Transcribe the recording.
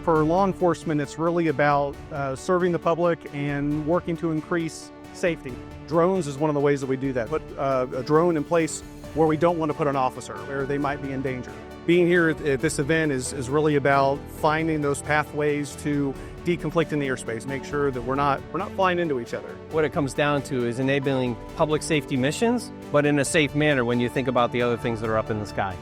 For law enforcement, it's really about serving the public and working to increase safety. Drones is one of the ways that we do that. Put a drone in place where we don't want to put an officer, where they might be in danger. Being here at this event is really about finding those pathways to deconflict in the airspace, make sure that we're not flying into each other. What it comes down to is enabling public safety missions, but in a safe manner when you think about the other things that are up in the sky.